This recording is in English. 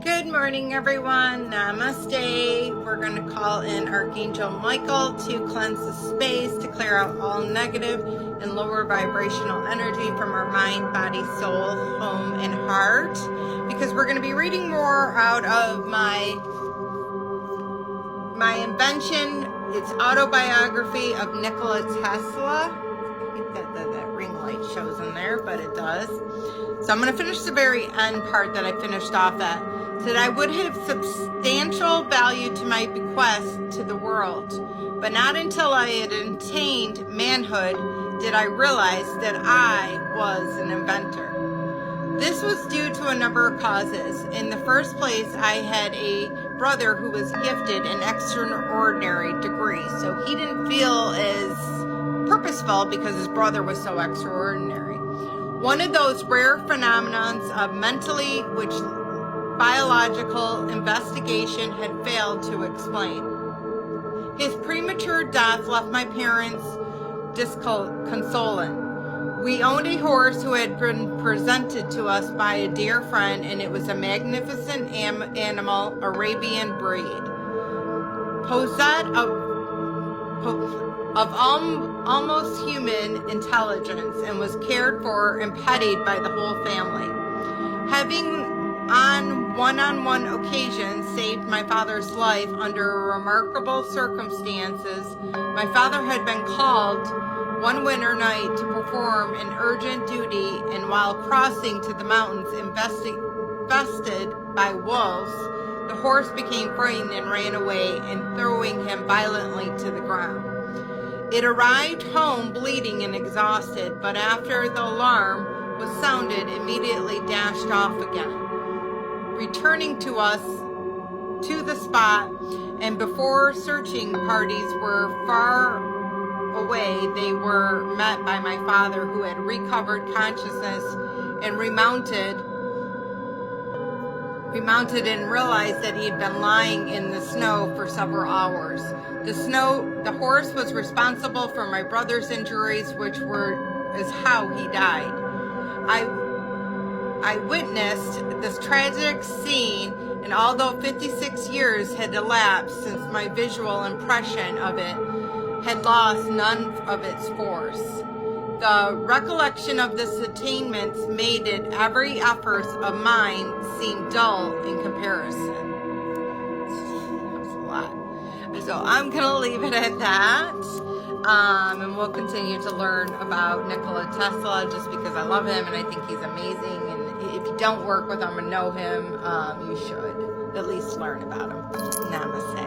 Good morning, everyone. Namaste. We're going to call in Archangel Michael to cleanse the space, to clear out all negative and lower vibrational energy from our mind, body, soul, home, and heart. Because we're going to be reading more out of my invention. It's autobiography of Nikola Tesla. I hate that ring light shows in there, but it does. So I'm going to finish the very end part that I finished off at. That I would have substantial value to my bequest to the world, but not until I had attained manhood did I realize that I was an inventor. This was due to a number of causes. In the first place, I had a brother who was gifted an extraordinary degree, so he didn't feel as purposeful because his brother was so extraordinary. One of those rare phenomenons of mentally which biological investigation had failed to explain. His premature death left my parents disconsolate. We owned a horse who had been presented to us by a dear friend, and it was a magnificent animal, Arabian breed, possessed of almost human intelligence, and was cared for and petted by the whole family. Having on one-on-one occasions saved my father's life under remarkable circumstances, my father had been called one winter night to perform an urgent duty, and while crossing to the mountains infested by wolves, the horse became frightened and ran away, and throwing him violently to the ground. It arrived home bleeding and exhausted, but after the alarm was sounded, immediately dashed off again. Returning to us to the spot, and before searching parties were far away, they were met by my father, who had recovered consciousness and remounted and realized that he had been lying in the snow for several hours. The horse was responsible for my brother's injuries, which is how he died. I witnessed this tragic scene, and although 56 years had elapsed since my visual impression of it had lost none of its force, the recollection of this attainment made it every effort of mine seem dull in comparison. That's a lot. So I'm going to leave it at that. And we'll continue to learn about Nikola Tesla just because I love him and I think he's amazing. And if you don't work with him and know him, you should at least learn about him. Namaste.